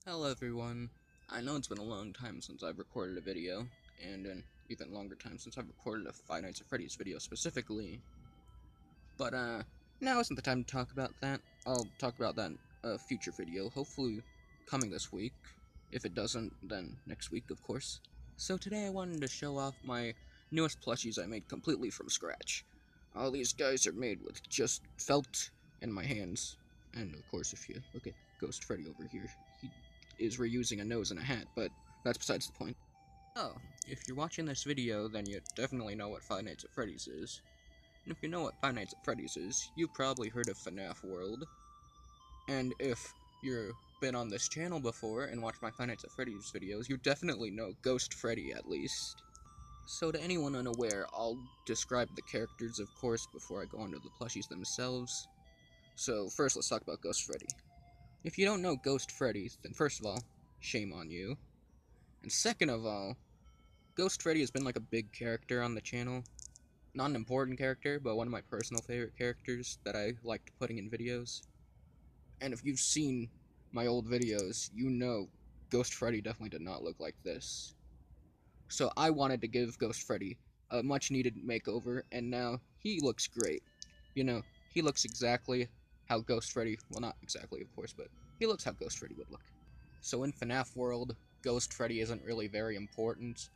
Hello everyone. I know it's been a long time since I've recorded a video, and an even longer time since I've recorded a Five Nights at Freddy's video specifically. But now isn't the time to talk about that. I'll talk about that in a future video, hopefully coming this week. If it doesn't, then next week, of course. So today I wanted to show off my newest plushies I made completely from scratch. All these guys are made with just felt in my hands. And of course, if you look at Ghost Freddy over here, he is reusing a nose and a hat, but that's besides the point. Oh, if you're watching this video, then you definitely know what Five Nights at Freddy's is. And if you know what Five Nights at Freddy's is, you've probably heard of FNAF World. And if you've been on this channel before and watched my Five Nights at Freddy's videos, you definitely know Ghost Freddy at least. So to anyone unaware, I'll describe the characters, of course, before I go on to the plushies themselves. So first, let's talk about Ghost Freddy. If you don't know Ghost Freddy, then first of all, shame on you. And second of all, Ghost Freddy has been like a big character on the channel. Not an important character, but one of my personal favorite characters that I liked putting in videos. And if you've seen my old videos, you know Ghost Freddy definitely did not look like this. So I wanted to give Ghost Freddy a much needed makeover, and now he looks great. You know, he looks exactly how Ghost Freddy, well, not exactly, of course, but he looks how Ghost Freddy would look. So in FNAF World, Ghost Freddy isn't really very important,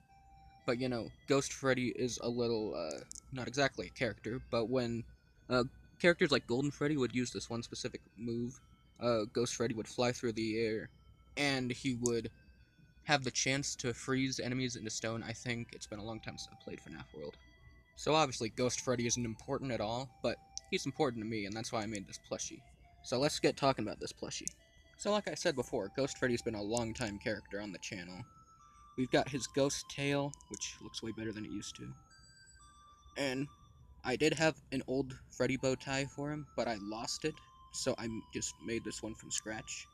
but you know, Ghost Freddy is a little, not exactly a character, but when characters like Golden Freddy would use this one specific move, Ghost Freddy would fly through the air, and he would have the chance to freeze enemies into stone. I think it's been a long time since I played FNAF World. So obviously Ghost Freddy isn't important at all, but he's important to me, and that's why I made this plushie. So let's get talking about this plushie. So like I said before, Ghost Freddy's been a long time character on the channel. We've got his ghost tail, which looks way better than it used to. And I did have an old Freddy bow tie for him, but I lost it, so I just made this one from scratch.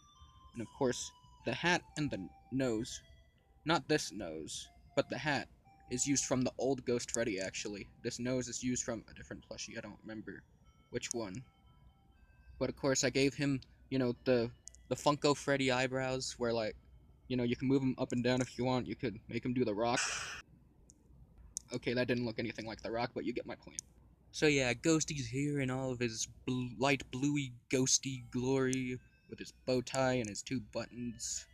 And of course, the hat and the nose, not this nose, but the hat, is used from the old Ghost Freddy, actually. This nose is used from a different plushie, I don't remember which one. But of course, I gave him, you know, the Funko Freddy eyebrows, where, like, you know, you can move him up and down if you want. You could make him do the rock. Okay, that didn't look anything like the rock, but you get my point. So yeah, Ghosty's here in all of his light bluey ghosty glory, with his bow tie and his two buttons.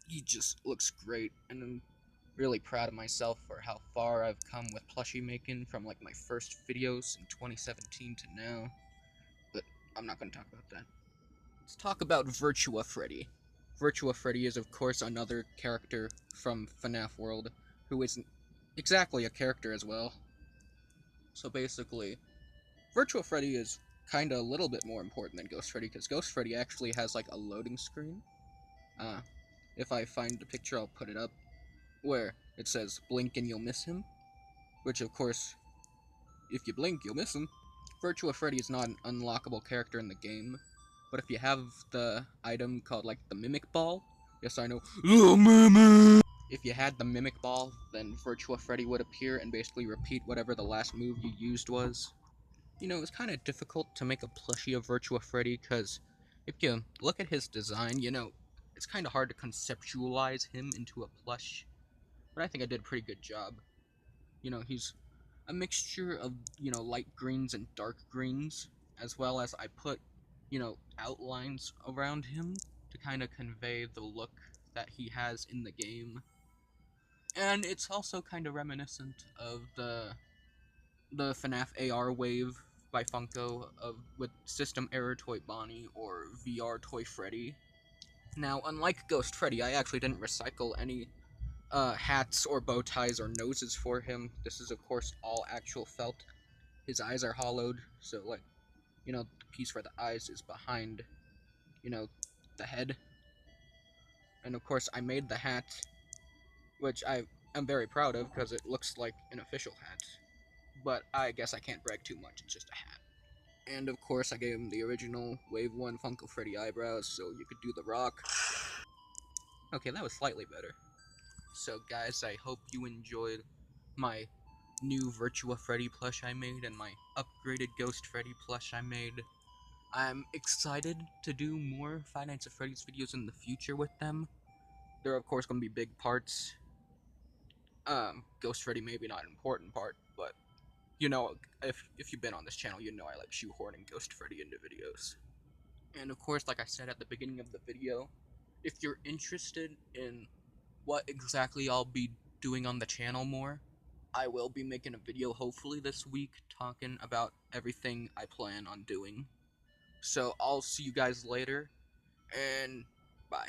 He just looks great, and I'm really proud of myself for how far I've come with plushie making from like my first videos in 2017 to now. But I'm not going to talk about that. Let's talk about Virtua-Freddy. Virtua-Freddy is of course another character from FNAF World, who isn't exactly a character as well. So basically, Virtua-Freddy is kinda a little bit more important than Ghost Freddy, because Ghost Freddy actually has like a loading screen. If I find the picture, I'll put it up, where it says blink and you'll miss him, which of course, if you blink, you'll miss him. Virtua-Freddy is not an unlockable character in the game, but if you have the item called like the Mimic Ball, yes I know, if you had the Mimic Ball, then Virtua-Freddy would appear and basically repeat whatever the last move you used was. You know, it's kind of difficult to make a plushie of Virtua-Freddy, because if you look at his design, you know, it's kind of hard to conceptualize him into a plush, but I think I did a pretty good job. You know, he's a mixture of, you know, light greens and dark greens, as well as I put, you know, outlines around him to kind of convey the look that he has in the game. And it's also kind of reminiscent of the FNAF AR wave by Funko with System Error Toy Bonnie or VR Toy Freddy. Now, unlike Ghost Freddy, I actually didn't recycle any hats or bow ties or noses for him. This is, of course, all actual felt. His eyes are hollowed, so, like, you know, the piece for the eyes is behind, you know, the head. And, of course, I made the hat, which I am very proud of because it looks like an official hat. But I guess I can't brag too much, it's just a hat. And of course I gave him the original Wave 1 Funko Freddy eyebrows, so you could do the rock. Okay, that was slightly better. So guys, I hope you enjoyed my new Virtua-Freddy plush I made, and my upgraded Ghost Freddy plush I made. I'm excited to do more Five Nights at Freddy's videos in the future with them. There are, of course, going to be big parts. Ghost Freddy maybe not an important part, but you know, if you've been on this channel, you know I like shoehorning Ghost Freddy into videos. And of course, like I said at the beginning of the video, if you're interested in what exactly I'll be doing on the channel more, I will be making a video hopefully this week talking about everything I plan on doing. So I'll see you guys later, and bye.